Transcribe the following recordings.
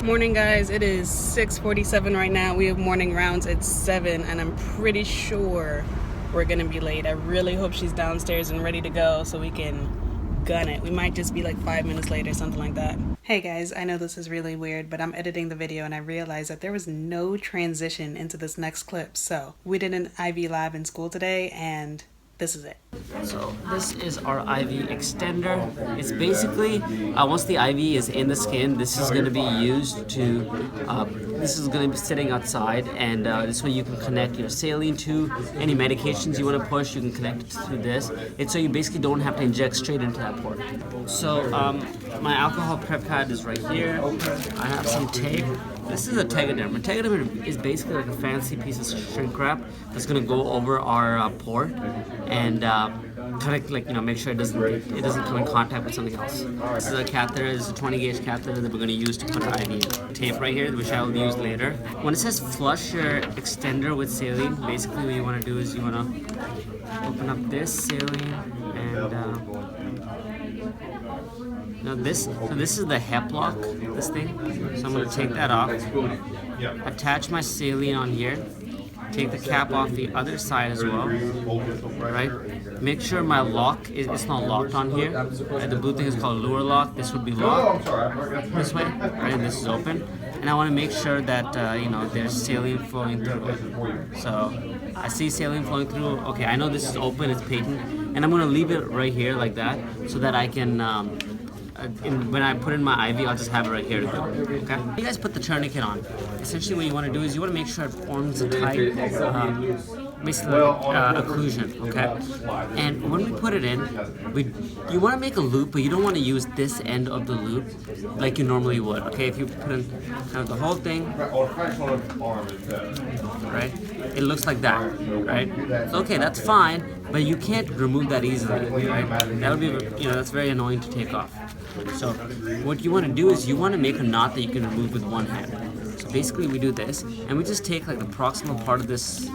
Morning, guys. It is 6:47 right now. We have morning rounds at 7, and I'm pretty sure we're gonna be late. I really hope she's downstairs and ready to go so we can gun it. We might just be like 5 minutes late or something like that. Hey guys, I know this is really weird, but I'm editing the video and I realized that there was no transition into this next clip. So we did an IV lab in school today, and this is it. So this is our IV extender. It's basically, once the IV is in the skin, this is going to be used to, this is going to be sitting outside, and this way you can connect your saline to any medications you want to push, you can connect it to this. It's so you basically don't have to inject straight into that port. So my alcohol prep pad is right here. I have some tape. This is a Tegaderm. A Tegaderm is basically like a fancy piece of shrink wrap that's going to go over our port and kind of like, make sure it doesn't come in contact with something else. This is a catheter. This is a 20 gauge catheter that we're going to use to put our IV tape right here, which I will use later. When it says flush your extender with saline, basically what you want to do is you want to open up this saline and this is the hep lock, this thing. So I'm going to take that off, attach my saline on here, take the cap off the other side as well, right? Make sure my lock it's not locked on here. The blue thing is called lure lock. This would be locked this way, right? And this is open. And I want to make sure that there's saline flowing through. So I see saline flowing through. Okay, I know this is open, it's patent, and I'm going to leave it right here like that so that I can. When I put in my IV, I'll just have it right here to go. Okay. You guys put the tourniquet on. Essentially, what you want to do is you want to make sure it forms a tight, basically occlusion. Okay. And when we put it in, you want to make a loop, but you don't want to use this end of the loop like you normally would. Okay. If you put in kind of the whole thing, right? It looks like that, right? So, okay, that's fine, but you can't remove that easily, right? That would be, that's very annoying to take off. So what you want to do is you want to make a knot that you can remove with one hand. So basically we do this, and we just take like the proximal part of this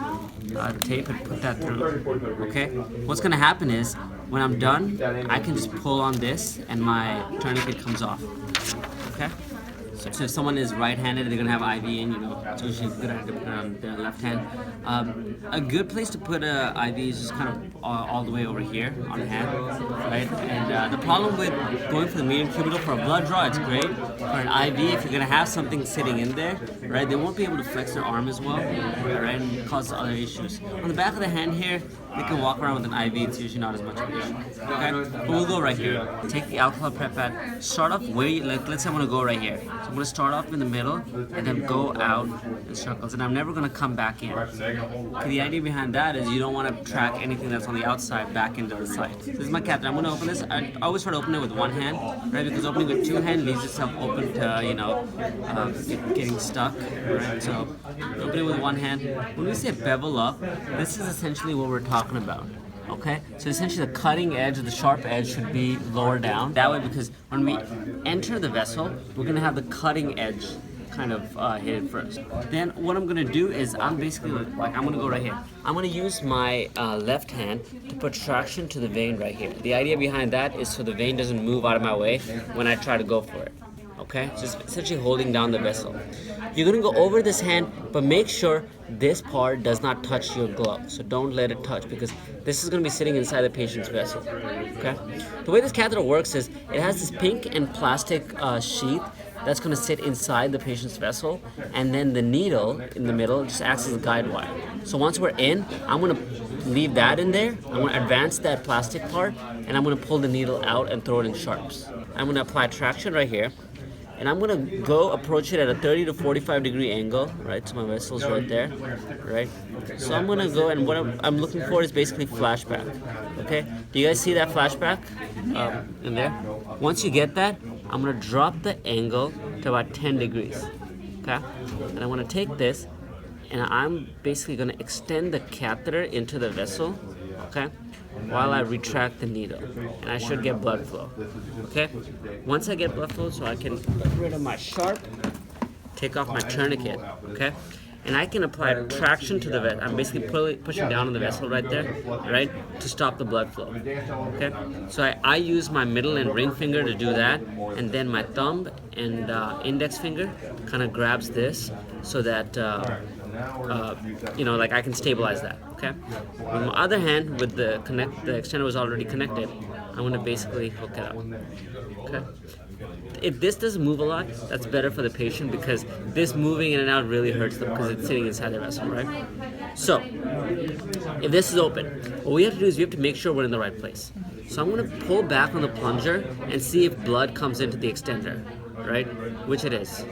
tape and put that through, okay? What's going to happen is, when I'm done, I can just pull on this and my tourniquet comes off, okay? So if someone is right-handed, they're going to have IV in, it's usually a good idea to put it on their left hand. A good place to put an IV is just kind of all the way over here on the hand, right? And the problem with going for the medium cubital for a blood draw, it's great. For an IV, if you're going to have something sitting in there, right, they won't be able to flex their arm as well, right, and cause other issues. On the back of the hand here, they can walk around with an IV, it's usually not as much of an issue, okay? But we'll go right here. Take the alcohol prep pad, start off where you, let's say I want to go right here. So I'm going to start off in the middle and then go out in circles, and I'm never going to come back in. Okay, the idea behind that is you don't want to track anything that's on the outside back into the side. So this is my catheter. I'm going to open this. I always try to open it with one hand, right? Because opening with two hands leaves itself open to, getting stuck, right? So open it with one hand. When we say bevel up, this is essentially what we're talking about. Okay, so essentially the cutting edge or the sharp edge should be lower down. That way, because when we enter the vessel, we're going to have the cutting edge kind of hit it first. Then what I'm going to do is I'm basically like, I'm going to go right here. I'm going to use my left hand to put traction to the vein right here. The idea behind that is so the vein doesn't move out of my way when I try to go for it. Okay, just essentially holding down the vessel. You're going to go over this hand, but make sure this part does not touch your glove. So don't let it touch, because this is going to be sitting inside the patient's vessel. Okay, the way this catheter works is it has this pink and plastic sheath that's going to sit inside the patient's vessel, and then the needle in the middle just acts as a guide wire. So once we're in, I'm going to leave that in there. I'm going to advance that plastic part, and I'm going to pull the needle out and throw it in sharps. I'm going to apply traction right here. And I'm going to go approach it at a 30 to 45 degree angle, right? So my vessel's right there, right? So I'm going to go, and what I'm looking for is basically flashback, okay? Do you guys see that flashback in there? Once you get that, I'm going to drop the angle to about 10 degrees, okay? And I'm going to take this, and I'm basically going to extend the catheter into the vessel, okay? While I retract the needle, and I should get blood flow. Okay? Once I get blood flow, so I can get rid of my sharp, take off my tourniquet. Okay? and I can apply traction to the vessel. I'm basically pushing down on the vessel right there, right, to stop the blood flow. Okay, so I use my middle and ring finger to do that, and then my thumb and index finger kind of grabs this so that like I can stabilize that. Okay. On the other hand, with the extender was already connected, I'm going to basically hook it up. Okay. If this doesn't move a lot, that's better for the patient, because this moving in and out really hurts them because it's sitting inside the vessel, right? So, if this is open, what we have to do is we have to make sure we're in the right place. So I'm going to pull back on the plunger and see if blood comes into the extender, right? Which it is.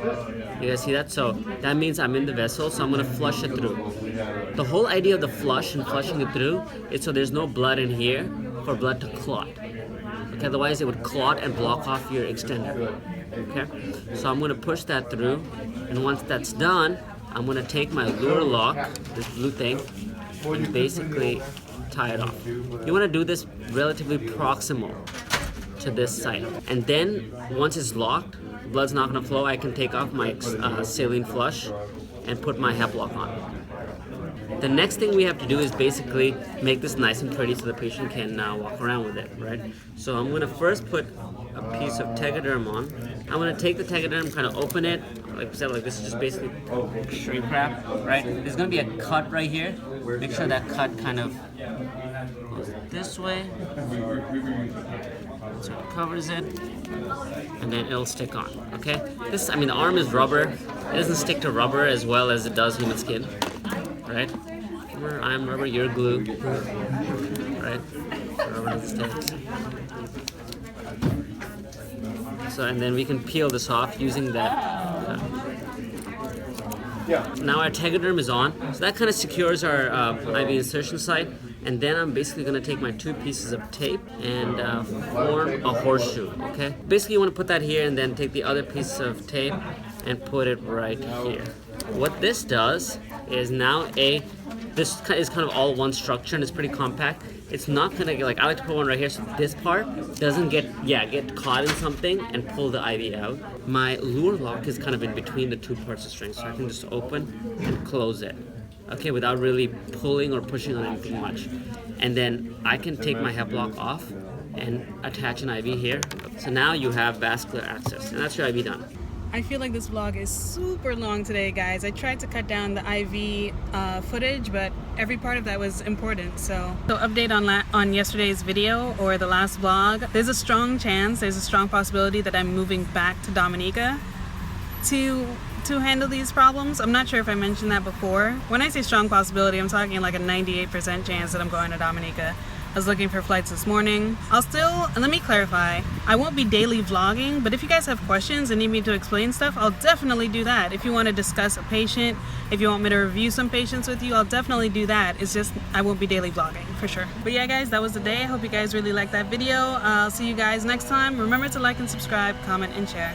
You guys see that? So that means I'm in the vessel, so I'm going to flush it through. The whole idea of the flush and flushing it through is so there's no blood in here for blood to clot. Okay, otherwise it would clot and block off your extender. Okay, so I'm going to push that through, and once that's done, I'm going to take my lure lock, this blue thing, and basically tie it off. You want to do this relatively proximal to this site, and then once it's locked, blood's not going to flow. I can take off my saline flush and put my hep lock on. The next thing we have to do is basically make this nice and pretty so the patient can walk around with it, right? So I'm going to first put a piece of Tegaderm on. I'm going to take the Tegaderm, kind of open it, like I said, like this is just basically shrink wrap, right? There's going to be a cut right here. Make sure that cut kind of goes this way, so it covers it, and then it'll stick on, okay? The arm is rubber. It doesn't stick to rubber as well as it does human skin, right? I'm rubber, you're glue, right? Rubber doesn't stick. So, and then we can peel this off using that. Now our Tegaderm is on, so that kind of secures our IV insertion site. And then I'm basically going to take my 2 pieces of tape and form a horseshoe, okay? Basically you want to put that here and then take the other piece of tape and put it right here. What this does is now this is kind of all one structure and it's pretty compact. It's not gonna get, I like to put one right here so this part doesn't get caught in something and pull the IV out. My lure lock is kind of in between the 2 parts of string, so I can just open and close it, okay, without really pulling or pushing on anything much. And then I can take my hep lock off and attach an IV here. So now you have vascular access, and that's your IV done. I feel like this vlog is super long today, guys. I tried to cut down the IV footage, but every part of that was important. So update on yesterday's video or the last vlog. There's a strong possibility that I'm moving back to Dominica to handle these problems. I'm not sure if I mentioned that before. When I say strong possibility, I'm talking like a 98% chance that I'm going to Dominica. I was looking for flights this morning. Let me clarify, I won't be daily vlogging, but if you guys have questions and need me to explain stuff, I'll definitely do that. If you want to discuss a patient, if you want me to review some patients with you, I'll definitely do that. It's just, I won't be daily vlogging, for sure. But yeah, guys, that was the day. I hope you guys really liked that video. I'll see you guys next time. Remember to like and subscribe, comment, and share.